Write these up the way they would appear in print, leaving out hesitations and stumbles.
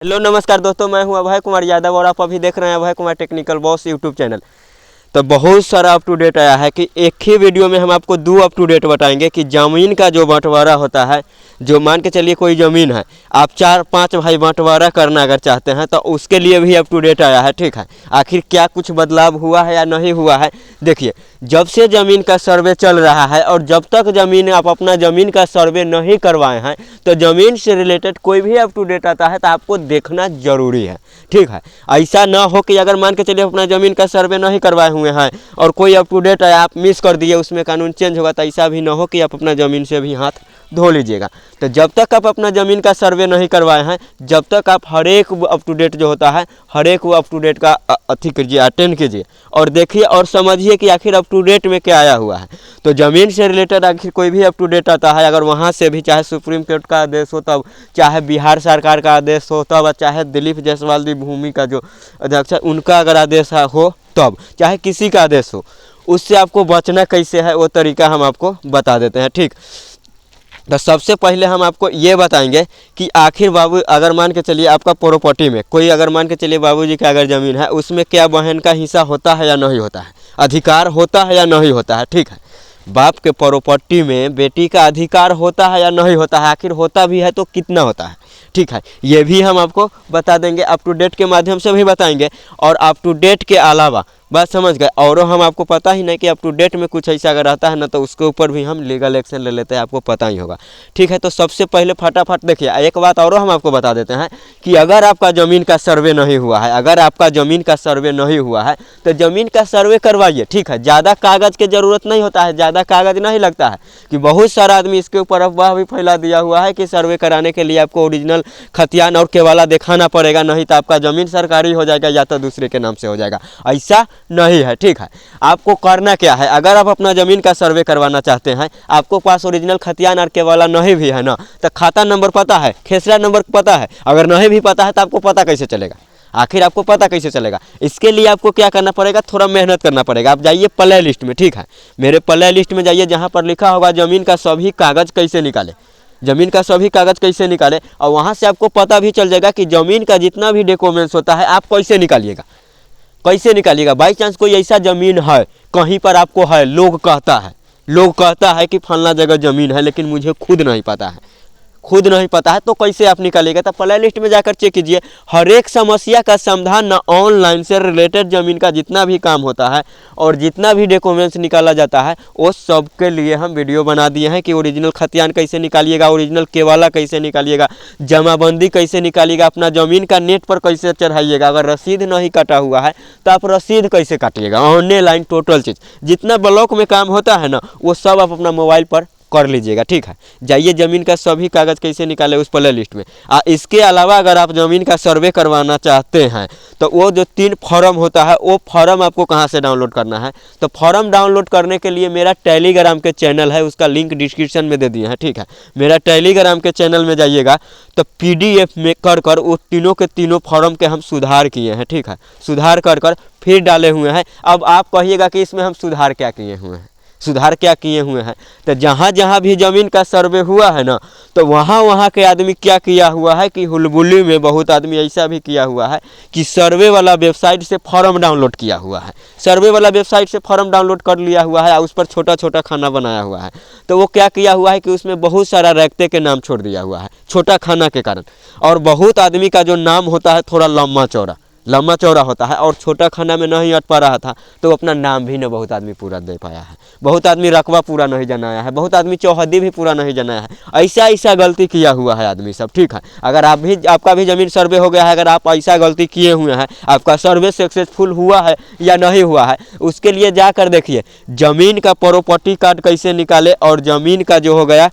Hello नमस्कार दोस्तों, मैं हूं अभय कुमार यादव और आप अभी देख रहे हैं Abhay Kumar technical boss YouTube channel. तो बहुत सारा अप टू डेट आया है कि एक ही वीडियो में हम आपको दो अप टू डेट बताएंगे कि ज़मीन का जो बंटवारा होता है, जो मान के चलिए कोई ज़मीन है, आप 4-5 भाई बंटवारा करना अगर चाहते हैं तो उसके लिए भी अप टू डेट आया है। ठीक है, आखिर क्या कुछ बदलाव हुआ है या नहीं हुआ है, देखिए। जब से ज़मीन का सर्वे चल रहा है और जब तक ज़मीन आप अपना ज़मीन का सर्वे नहीं करवाए हैं तो ज़मीन से रिलेटेड कोई भी अप टू डेट आता है तो आपको देखना ज़रूरी है। ठीक है, ऐसा ना हो कि अगर मान के चलिए अपना ज़मीन का सर्वे नहीं करवाए हुए हैं और कोई अप टू डेट आया आप मिस कर दिए, उसमें कानून चेंज होगा, तो ऐसा भी ना हो कि आप अपना ज़मीन से भी हाथ धो लीजिएगा। तो जब तक आप अपना ज़मीन का सर्वे नहीं करवाए हैं, जब तक आप हर एक अप टू डेट जो होता है, हर एक अप टू डेट का अथी कीजिए, अटेंड कीजिए और देखिए और समझिए कि आखिर अप टू डेट में क्या आया हुआ है। तो ज़मीन से रिलेटेड आखिर कोई भी अप टू डेट आता है, अगर वहाँ से भी चाहे सुप्रीम कोर्ट का आदेश हो तब, चाहे बिहार सरकार का आदेश हो तब, चाहे दिलीप जायसवाल भूमि का जो अध्यक्ष है उनका अगर आदेश हो तब, चाहे किसी का आदेश हो, उससे आपको बचना कैसे है वो तरीका हम आपको बता देते हैं। ठीक, तो सबसे पहले हम आपको ये बताएंगे कि आखिर बाबू, अगर मान के चलिए आपका प्रॉपर्टी में कोई, अगर मान के चलिए बाबूजी का अगर ज़मीन है, उसमें क्या बहन का हिस्सा होता है या नहीं होता है, अधिकार होता है या नहीं होता है। ठीक है, बाप के प्रॉपर्टी में बेटी का अधिकार होता है या नहीं होता है, आखिर होता भी है तो कितना होता है। ठीक है, ये भी हम आपको बता देंगे, अप टू डेट के माध्यम से भी बताएंगे। और अप टू डेट के अलावा, बात समझ गए, और हम आपको पता ही नहीं कि अप टू डेट में कुछ ऐसा अगर आता है ना तो उसके ऊपर भी हम लीगल एक्शन ले लेते हैं, आपको पता ही होगा। ठीक है, तो सबसे पहले फटाफट देखिए, एक बात और हम आपको बता देते हैं कि अगर आपका ज़मीन का सर्वे नहीं हुआ है, अगर आपका ज़मीन का सर्वे नहीं हुआ है तो ज़मीन का सर्वे करवाइए। ठीक है, ज़्यादा कागज़ की ज़रूरत नहीं होता है, ज़्यादा कागज़ नहीं लगता है, कि बहुत सारा आदमी इसके ऊपर अफवाह भी फैला दिया हुआ है कि सर्वे कराने के लिए आपको ओरिजिनल खतियान और केवाला दिखाना पड़ेगा, नहीं तो आपका ज़मीन सरकारी हो जाएगा या तो दूसरे के नाम से हो जाएगा। ऐसा नहीं है। ठीक है, आपको करना क्या है, अगर आप अपना ज़मीन का सर्वे करवाना चाहते हैं, आपको पास ओरिजिनल खतियान और केवाला नहीं भी है ना, तो खाता नंबर पता है, खेसरा नंबर पता है, अगर नहीं भी पता है तो आपको पता कैसे चलेगा, आखिर आपको पता कैसे चलेगा। इसके लिए आपको क्या करना पड़ेगा, थोड़ा मेहनत करना पड़ेगा। आप जाइए प्ले लिस्ट में, ठीक है, मेरे प्ले लिस्ट में जाइए, जहाँ पर लिखा होगा ज़मीन का सभी कागज़ कैसे निकाले, ज़मीन का सभी कागज़ कैसे निकाले, और वहाँ से आपको पता भी चल जाएगा कि ज़मीन का जितना भी डॉक्यूमेंट्स होता है आप कैसे निकालिएगा, कैसे निकालिएगा। बाई चांस कोई ऐसा ज़मीन है कहीं पर आपको है, लोग कहता है कि फलना जगह ज़मीन है, लेकिन मुझे खुद नहीं पता है, तो कैसे आप निकालिएगा। तो प्ले लिस्ट में जाकर चेक कीजिए, हर एक समस्या का समाधान ना ऑनलाइन से रिलेटेड ज़मीन का जितना भी काम होता है और जितना भी डॉक्यूमेंट्स निकाला जाता है वो सब के लिए हम वीडियो बना दिए हैं कि ओरिजिनल खतियान कैसे निकालिएगा, ओरिजिनल केवाला कैसे निकालिएगा, जमाबंदी कैसे निकालिएगा, अपना ज़मीन का नेट पर कैसे चढ़ाइएगा, अगर रसीद नहीं कटा हुआ है तो आप रसीद कैसे काटिएगा, ऑनलाइन टोटल चीज़ जितना ब्लॉक में काम होता है ना वो सब आप अपना मोबाइल पर कर लीजिएगा। ठीक है, जाइए ज़मीन का सभी कागज़ कैसे निकाले उस प्ले लिस्ट में। इसके अलावा अगर आप ज़मीन का सर्वे करवाना चाहते हैं तो वो जो 3 फॉर्म होता है वो फॉर्म आपको कहाँ से डाउनलोड करना है, तो फॉर्म डाउनलोड करने के लिए मेरा टेलीग्राम के चैनल है, उसका लिंक डिस्क्रिप्शन में दे दिए हैं। ठीक है, मेरा टेलीग्राम के चैनल में जाइएगा तो PDF में कर वो तीनों के तीनों फॉर्म के हम सुधार किए हैं। ठीक है, सुधार कर फिर डाले हुए हैं। अब आप कहिएगा कि इसमें हम सुधार क्या किए हुए हैं, तो जहाँ जहाँ भी ज़मीन का सर्वे हुआ है ना तो वहाँ के आदमी क्या किया हुआ है कि हुलबुली में बहुत आदमी ऐसा भी किया हुआ है कि सर्वे वाला वेबसाइट से फॉर्म डाउनलोड किया हुआ है, सर्वे वाला वेबसाइट से फॉर्म डाउनलोड कर लिया हुआ है, उस पर छोटा छोटा खाना बनाया हुआ है। तो वो क्या किया हुआ है कि उसमें बहुत सारा रखते के नाम छोड़ दिया हुआ है छोटा खाना के कारण, और बहुत आदमी का जो नाम होता है थोड़ा लम्बा चौड़ा होता है और छोटा खाना में नहीं अट पा रहा था तो अपना नाम भी न बहुत आदमी पूरा दे पाया है, बहुत आदमी रकबा पूरा नहीं जनाया है, बहुत आदमी चौहद्दी भी पूरा नहीं जनाया है। ऐसा गलती किया हुआ है आदमी सब। ठीक है, अगर आपका भी ज़मीन सर्वे हो गया है, अगर आप ऐसा गलती किए हुए हैं, आपका सर्वे सक्सेसफुल हुआ है या नहीं हुआ है, उसके लिए जाकर देखिए ज़मीन का प्रॉपर्टी कार्ड कैसे निकाले, और ज़मीन का जो हो गया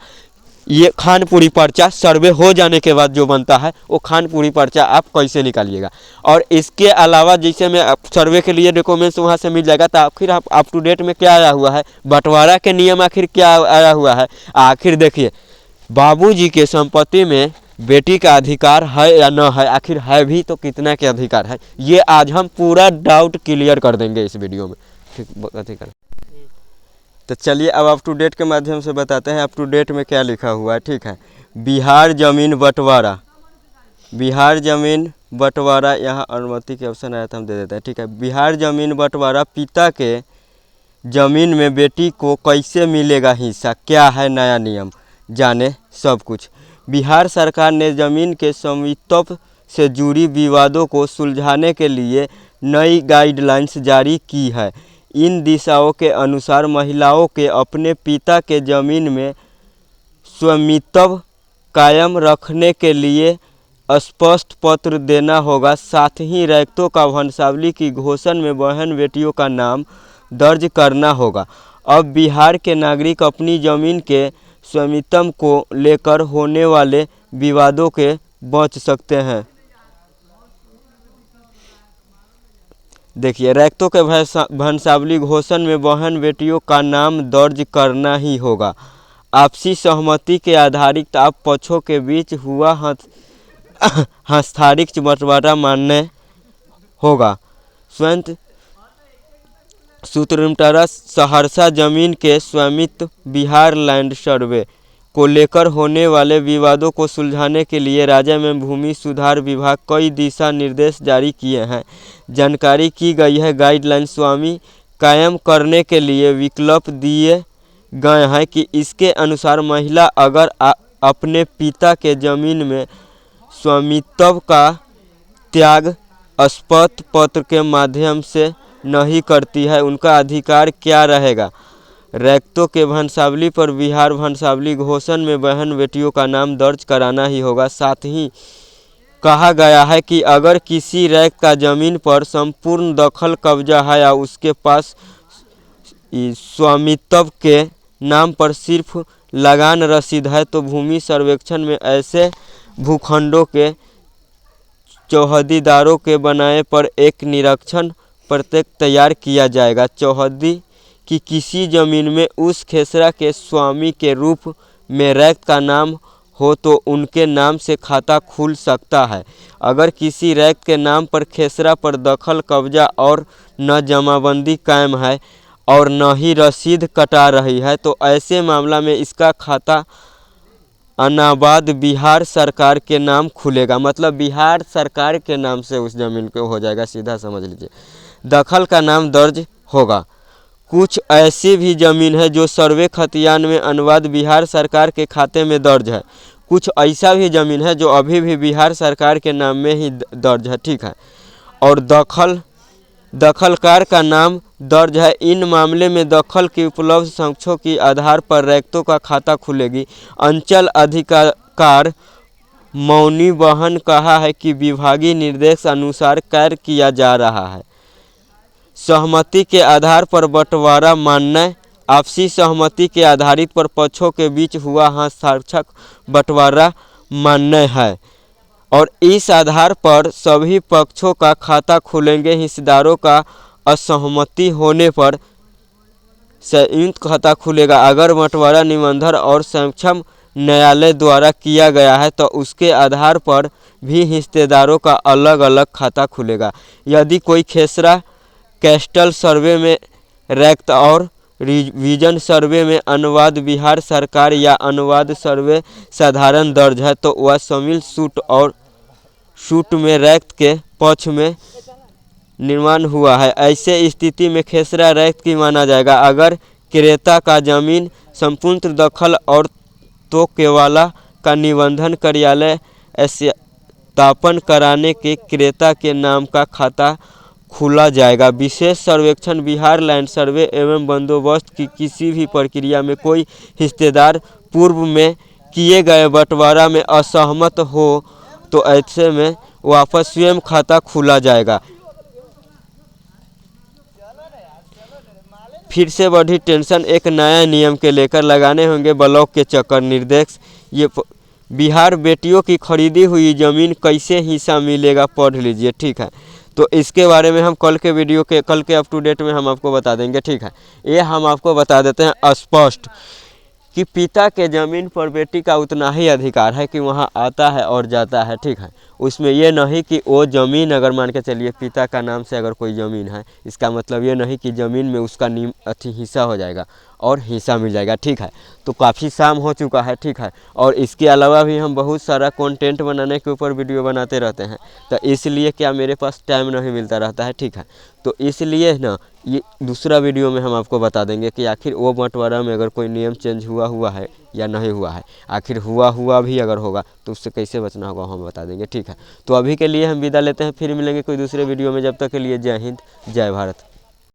ये खानपुरी पर्चा सर्वे हो जाने के बाद जो बनता है वो खानपुरी पर्चा आप कैसे निकालिएगा। और इसके अलावा जैसे में सर्वे के लिए डॉक्यूमेंट्स वहाँ से मिल जाएगा, तो आखिर आप अप टू डेट में क्या आया हुआ है, बंटवारा के नियम आखिर क्या आया हुआ है। आखिर देखिए, बाबूजी के संपत्ति में बेटी का अधिकार है या न है, आखिर है भी तो कितना के अधिकार है, ये आज हम पूरा डाउट क्लियर कर देंगे इस वीडियो में। ठीक, अधिकार। तो चलिए अब अप टू डेट के माध्यम से बताते हैं अप टू डेट में क्या लिखा हुआ है। ठीक है, बिहार ज़मीन बंटवारा, बिहार जमीन बंटवारा, यहाँ अनुमति के ऑप्शन आया था, हम दे देते हैं, ठीक है। बिहार जमीन बंटवारा, पिता के जमीन में बेटी को कैसे मिलेगा हिस्सा, क्या है नया नियम, जाने सब कुछ। बिहार सरकार ने जमीन के स्वामित्व से जुड़ी विवादों को सुलझाने के लिए नई गाइडलाइंस जारी की है। इन दिशाओं के अनुसार महिलाओं के अपने पिता के जमीन में स्वामित्व कायम रखने के लिए स्पष्ट पत्र देना होगा। साथ ही रैयतों का वंशावली की घोषणा में बहन बेटियों का नाम दर्ज करना होगा। अब बिहार के नागरिक अपनी ज़मीन के स्वामित्व को लेकर होने वाले विवादों के बच सकते हैं। देखिए, रैयतों के वंशावली घोषणा में बहन बेटियों का नाम दर्ज करना ही होगा। आपसी सहमति के आधारित आप पक्षों के बीच हुआ हस्ताक्षरित बंटवारा मान्य होगा। स्वतंत्र सूत्रधारा सहरसा जमीन के स्वामित्व बिहार लैंड सर्वे को लेकर होने वाले विवादों को सुलझाने के लिए राज्य में भूमि सुधार विभाग कई दिशा निर्देश जारी किए हैं। जानकारी की गई है, गाइडलाइन स्वामी कायम करने के लिए विकल्प दिए गए हैं कि इसके अनुसार महिला अगर अपने पिता के जमीन में स्वामित्व का त्याग स्पष्ट पत्र के माध्यम से नहीं करती है, उनका अधिकार क्या रहेगा। रैयतों के वंशावली पर बिहार वंशावली घोषणा में बहन बेटियों का नाम दर्ज कराना ही होगा। साथ ही कहा गया है कि अगर किसी रैयत का जमीन पर संपूर्ण दखल कब्जा है या उसके पास स्वामित्व के नाम पर सिर्फ लगान रसीद है, तो भूमि सर्वेक्षण में ऐसे भूखंडों के चौहदीदारों के बनाए पर एक निरीक्षण प्रत्येक तैयार किया जाएगा। चौहदी की किसी जमीन में उस खेसरा के स्वामी के रूप में रैयत का नाम हो तो उनके नाम से खाता खुल सकता है। अगर किसी रैयत के नाम पर खेसरा पर दखल कब्जा और न जमाबंदी कायम है और न ही रसीद कटा रही है, तो ऐसे मामला में इसका खाता अनाबाद बिहार सरकार के नाम खुलेगा। मतलब बिहार सरकार के नाम से उस जमीन को हो जाएगा, सीधा समझ लीजिए। दखल का नाम दर्ज होगा। कुछ ऐसी भी ज़मीन है जो सर्वे खतियान में अनुवाद बिहार सरकार के खाते में दर्ज है। कुछ ऐसा भी ज़मीन है जो अभी भी बिहार सरकार के नाम में ही दर्ज है, ठीक है। और दखलकार का नाम दर्ज है। इन मामले में दखल की उपलब्ध साक्ष्यों के आधार पर रैयतों का खाता खुलेगी। अंचल अधिकार मौनी बहन कहा है कि विभागीय निर्देश अनुसार कार्य किया जा रहा है। सहमति के आधार पर बंटवारा मान्य। आपसी सहमति के आधारित पर पक्षों के बीच हुआ हस्ताक्षर बंटवारा मान्य है और इस आधार पर सभी पक्षों का खाता खुलेंगे। हिस्सेदारों का असहमति होने पर संयुक्त खाता खुलेगा। अगर बंटवारा निबंधन और सक्षम न्यायालय द्वारा किया गया है तो उसके आधार पर भी हिस्सेदारों का अलग अलग खाता खुलेगा। यदि कोई खेसरा कैस्टल सर्वे में रैयत और रिवीजन सर्वे में अनुवाद बिहार सरकार या अनुवाद सर्वे साधारण दर्ज है तो वह शामिल सूट में रैयत के पक्ष में निर्माण हुआ है। ऐसे स्थिति में खेसरा रैयत की माना जाएगा। अगर क्रेता का जमीन संपूर्ण दखल और तो केवाला का निबंधन कार्यालय स्थापन कराने के क्रेता के नाम का खाता खुला जाएगा। विशेष सर्वेक्षण बिहार लैंड सर्वे एवं बंदोबस्त की किसी भी प्रक्रिया में कोई हिस्सेदार पूर्व में किए गए बंटवारा में असहमत हो तो ऐसे में वापस स्वयं खाता खुला जाएगा। फिर से बढ़ी टेंशन, एक नया नियम के लेकर लगाने होंगे ब्लॉक के चक्कर। निर्देश ये बिहार बेटियों की खरीदी हुई ज़मीन कैसे हिस्सा मिलेगा, पढ़ लीजिए, ठीक है। तो इसके बारे में हम कल के अप टू डेट में हम आपको बता देंगे, ठीक है। ये हम आपको बता देते हैं स्पष्ट कि पिता के ज़मीन पर बेटी का उतना ही अधिकार है कि वहाँ आता है और जाता है, ठीक है। उसमें ये नहीं कि वो ज़मीन अगर मान के चलिए पिता का नाम से अगर कोई ज़मीन है, इसका मतलब ये नहीं कि ज़मीन में उसका हिस्सा हो जाएगा। और हिस्सा मिल जाएगा, ठीक है। तो काफ़ी शाम हो चुका है, ठीक है, और इसके अलावा भी हम बहुत सारा कंटेंट बनाने के ऊपर वीडियो बनाते रहते हैं, तो इसलिए क्या मेरे पास टाइम नहीं मिलता रहता है, ठीक है। तो इसलिए ना ये दूसरा वीडियो में हम आपको बता देंगे कि आखिर वो बंटवारा में अगर कोई नियम चेंज हुआ है या नहीं हुआ है, आखिर हुआ भी अगर होगा तो उससे कैसे बचना होगा हम बता देंगे, ठीक है। तो अभी के लिए हम विदा लेते हैं, फिर मिलेंगे कोई दूसरे वीडियो में, जब तक के लिए जय हिंद जय भारत।